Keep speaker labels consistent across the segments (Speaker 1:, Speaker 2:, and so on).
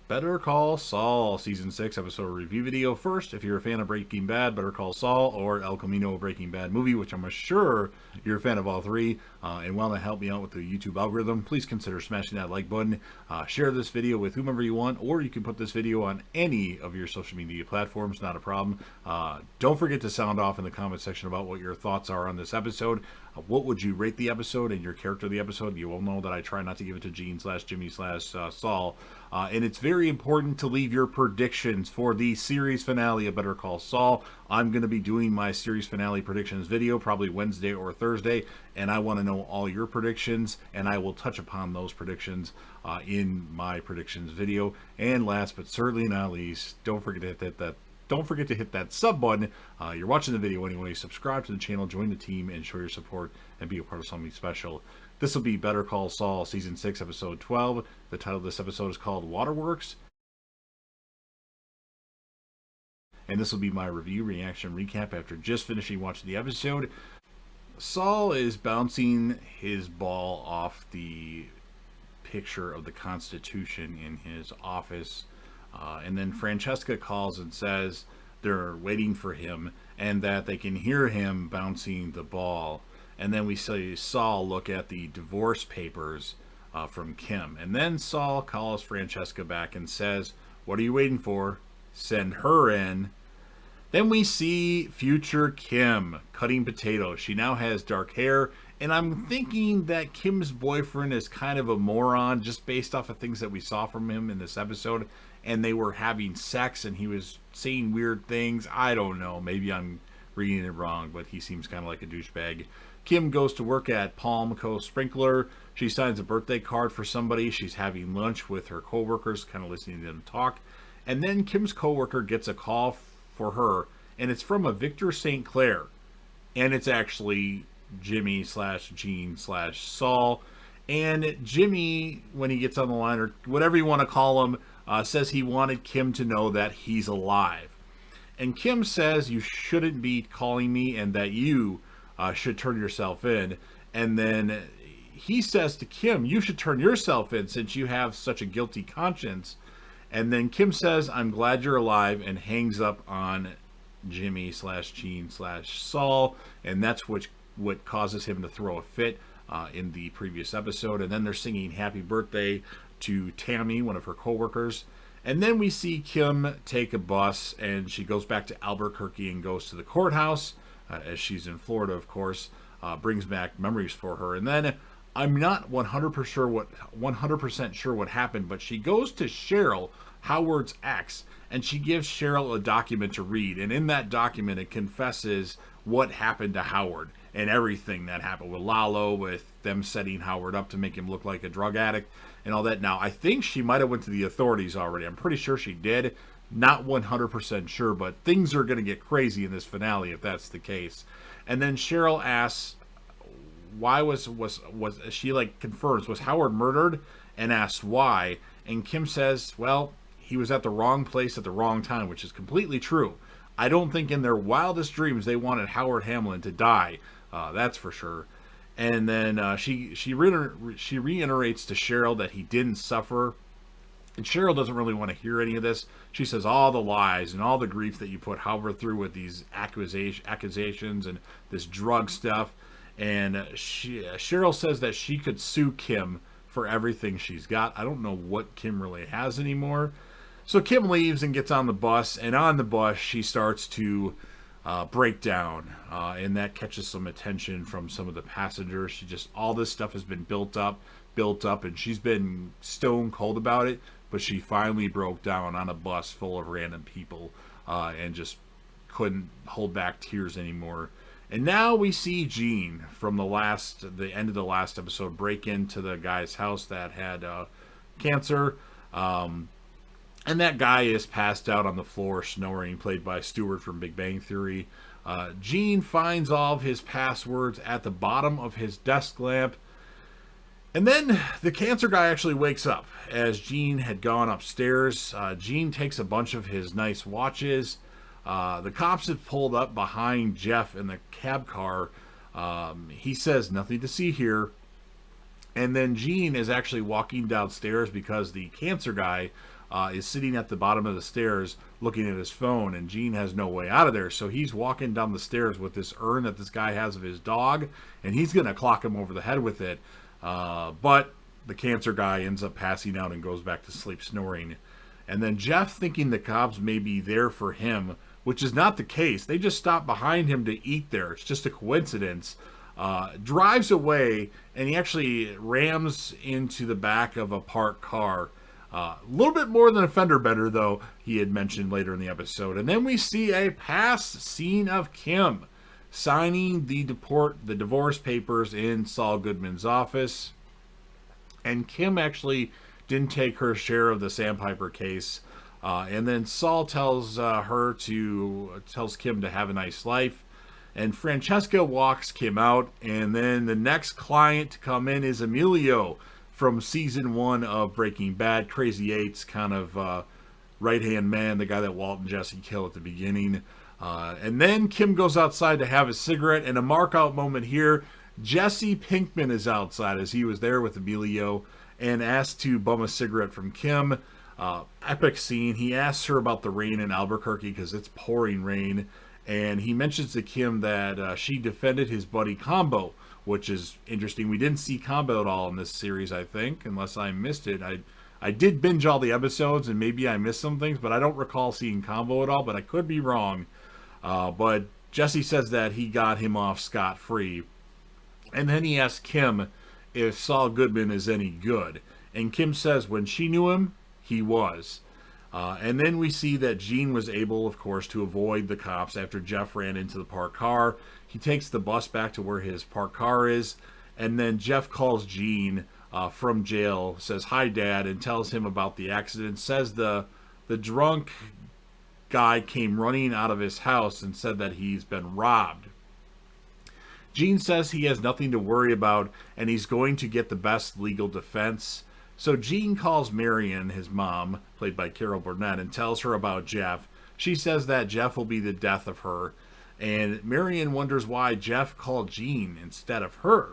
Speaker 1: Better Call Saul, Season 6, episode review video. First, if you're a fan of Breaking Bad, Better Call Saul, or El Camino Breaking Bad movie, which I'm sure you're a fan of all three, and want to help me out with the YouTube algorithm, please consider smashing that like button. Share this video with whomever you want, or you can put this video on any of your social media platforms, not a problem. Don't forget to sound off in the comment section about what your thoughts are on this episode. What would you rate the episode and your character of the episode? You will know that I try not to give it to Gene/Jimmy/Saul. And it's very important to leave your predictions for the series finale of Better Call Saul. I'm going to be doing my series finale predictions video probably Wednesday or Thursday, and I want to know all your predictions, and I will touch upon those predictions in my predictions video. And last but certainly not least, don't forget to hit that sub button. You're watching the video anyway. Subscribe to the channel, join the team, and show your support and be a part of something special. This will be Better Call Saul, Season 6, Episode 12. The title of this episode is called Waterworks. And this will be my review, reaction, recap after just finishing watching the episode. Saul is bouncing his ball off the picture of the Constitution in his office. And then Francesca calls and says they're waiting for him and that they can hear him bouncing the ball. And then we see Saul look at the divorce papers from Kim. And then Saul calls Francesca back and says, "What are you waiting for? Send her in." Then we see future Kim cutting potatoes. She now has dark hair. And I'm thinking that Kim's boyfriend is kind of a moron just based off of things that we saw from him in this episode. And they were having sex and he was saying weird things. I don't know. Maybe I'm reading it wrong, but he seems kind of like a douchebag. Kim goes to work at Palm Coast Sprinkler. She signs a birthday card for somebody. She's having lunch with her coworkers, kind of listening to them talk. And then Kim's coworker gets a call for her, and it's from a Victor St. Clair. And it's actually Jimmy/Gene/Saul. And Jimmy, when he gets on the line, or whatever you want to call him, says he wanted Kim to know that he's alive. And Kim says, "You shouldn't be calling me and that you should turn yourself in." And then he says to Kim, "You should turn yourself in since you have such a guilty conscience." And then Kim says, "I'm glad you're alive," and hangs up on Jimmy/Gene/Saul. And that's what causes him to throw a fit in the previous episode. And then they're singing happy birthday to Tammy, one of her coworkers. And then we see Kim take a bus and she goes back to Albuquerque and goes to the courthouse, as she's in Florida, of course. Brings back memories for her. And then I'm not 100% sure what happened, but she goes to Cheryl, Howard's ex, and she gives Cheryl a document to read. And in that document, it confesses what happened to Howard and everything that happened with Lalo, with them setting Howard up to make him look like a drug addict and all that. Now, I think she might have went to the authorities already. I'm pretty sure she did. Not 100% sure, but things are going to get crazy in this finale if that's the case. And then Cheryl asks, why was she, like, confirms, was Howard murdered? And asks why. And Kim says, well, he was at the wrong place at the wrong time, which is completely true. I don't think in their wildest dreams they wanted Howard Hamlin to die. That's for sure. And then she reiterates to Cheryl that he didn't suffer. And Cheryl doesn't really want to hear any of this. She says all the lies and all the grief that you put Howard through with these accusations and this drug stuff. And Cheryl says that she could sue Kim for everything she's got. I don't know what Kim really has anymore. So Kim leaves and gets on the bus. And on the bus, she starts to break down. And that catches some attention from some of the passengers. All this stuff has been built up. And she's been stone cold about it. But she finally broke down on a bus full of random people and just couldn't hold back tears anymore. And now we see Gene from the end of the last episode break into the guy's house that had cancer. And that guy is passed out on the floor, snoring, played by Stewart from Big Bang Theory. Gene finds all of his passwords at the bottom of his desk lamp. And then the cancer guy actually wakes up as Gene had gone upstairs. Gene takes a bunch of his nice watches. The cops have pulled up behind Jeff in the cab car. He says, "Nothing to see here." And then Gene is actually walking downstairs because the cancer guy is sitting at the bottom of the stairs looking at his phone, and Gene has no way out of there. So he's walking down the stairs with this urn that this guy has of his dog, and he's going to clock him over the head with it. But the cancer guy ends up passing out and goes back to sleep snoring. And then Jeff, thinking the cops may be there for him, which is not the case. They just stopped behind him to eat there. It's just a coincidence. Drives away, and he actually rams into the back of a parked car. A little bit more than a fender bender, though, he had mentioned later in the episode. And then we see a past scene of Kim signing the divorce papers in Saul Goodman's office. And Kim actually didn't take her share of the Sandpiper case. And then Saul tells Kim to have a nice life. And Francesca walks Kim out. And then the next client to come in is Emilio from season 1 of Breaking Bad. Crazy Eight's kind of right-hand man, the guy that Walt and Jesse kill at the beginning. And then Kim goes outside to have a cigarette. And a mark-out moment here. Jesse Pinkman is outside, as he was there with Emilio, and asked to bum a cigarette from Kim. Epic scene. He asks her about the rain in Albuquerque because it's pouring rain. And he mentions to Kim that she defended his buddy Combo, which is interesting. We didn't see Combo at all in this series, I think, unless I missed it. I did binge all the episodes, and maybe I missed some things, but I don't recall seeing Combo at all, but I could be wrong. But Jesse says that he got him off scot-free. And then he asks Kim if Saul Goodman is any good. And Kim says when she knew him, he was. And then we see that Gene was able, of course, to avoid the cops after Jeff ran into the parked car. He takes the bus back to where his parked car is. And then Jeff calls Gene from jail, says, "Hi, Dad," and tells him about the accident. Says the drunk guy came running out of his house and said that he's been robbed. Gene says he has nothing to worry about, and he's going to get the best legal defense. So Gene calls Marion, his mom, played by Carol Burnett, and tells her about Jeff. She says that Jeff will be the death of her, and Marion wonders why Jeff called Gene instead of her.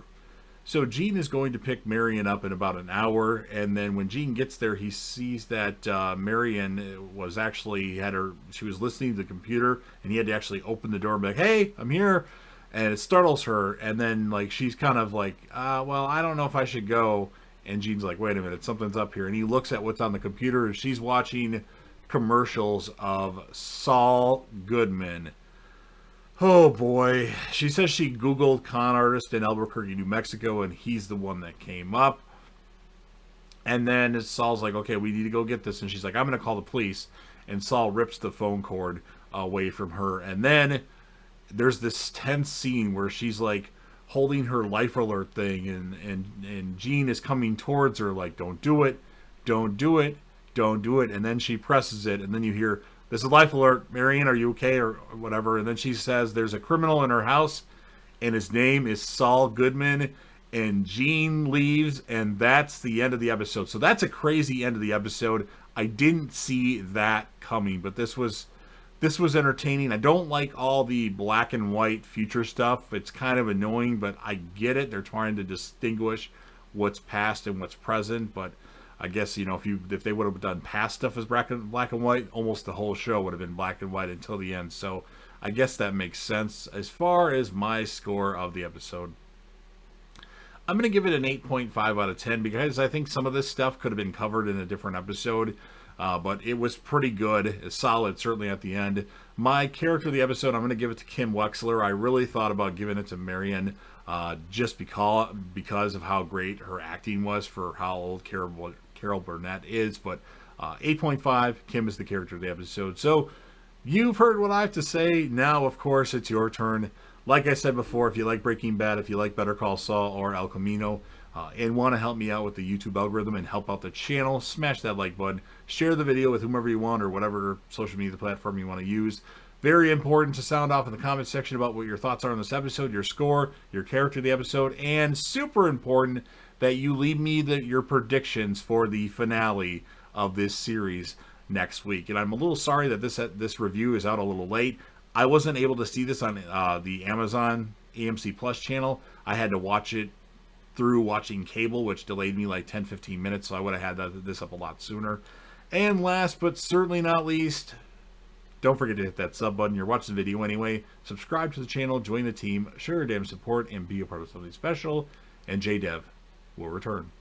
Speaker 1: So Gene is going to pick Marion up in about an hour, and then when Gene gets there, he sees that Marion was actually she was listening to the computer, and he had to actually open the door and be like, "Hey, I'm here." And it startles her, and then she's kind of like, well, I don't know if I should go. And Gene's like, wait a minute, something's up here. And he looks at what's on the computer, and she's watching commercials of Saul Goodman. Oh boy. She says she Googled con artist in Albuquerque, New Mexico, and he's the one that came up. And then Saul's like, okay, we need to go get this. And she's like, I'm going to call the police. And Saul rips the phone cord away from her. And then there's this tense scene where she's like holding her life alert thing, and Gene is coming towards her like, don't do it, don't do it, don't do it. And then she presses it, and then you hear, "This is life alert, Marion, are you okay?" or whatever. And then she says there's a criminal in her house, and his name is Saul Goodman. And Gene leaves, and that's the end of the episode. So that's a crazy end of the episode. I didn't see that coming, but this was entertaining. I don't like all the black and white future stuff. It's kind of annoying, but I get it. They're trying to distinguish what's past and what's present. But I guess, if they would have done past stuff as black and white, almost the whole show would have been black and white until the end. So I guess that makes sense. As far as my score of the episode, I'm going to give it an 8.5 out of 10 because I think some of this stuff could have been covered in a different episode. But it was pretty good, solid, certainly at the end. My character of the episode, I'm going to give it to Kim Wexler. I really thought about giving it to Marion just because of how great her acting was for how old Carol Burnett is. But 8.5, Kim is the character of the episode. So you've heard what I have to say. Now, of course, it's your turn. Like I said before, if you like Breaking Bad, if you like Better Call Saul or El Camino, and want to help me out with the YouTube algorithm and help out the channel, smash that like button. Share the video with whomever you want or whatever social media platform you want to use. Very important to sound off in the comment section about what your thoughts are on this episode, your score, your character of the episode, and super important that you leave me your predictions for the finale of this series next week. And I'm a little sorry that this review is out a little late. I wasn't able to see this on the Amazon AMC Plus channel. I had to watch it through watching cable, which delayed me like 10-15 minutes, so I would have had this up a lot sooner. And last but certainly not least, don't forget to hit that sub button. You're watching the video anyway. Subscribe to the channel, join the team, share your damn support, and be a part of something special. And JDev will return.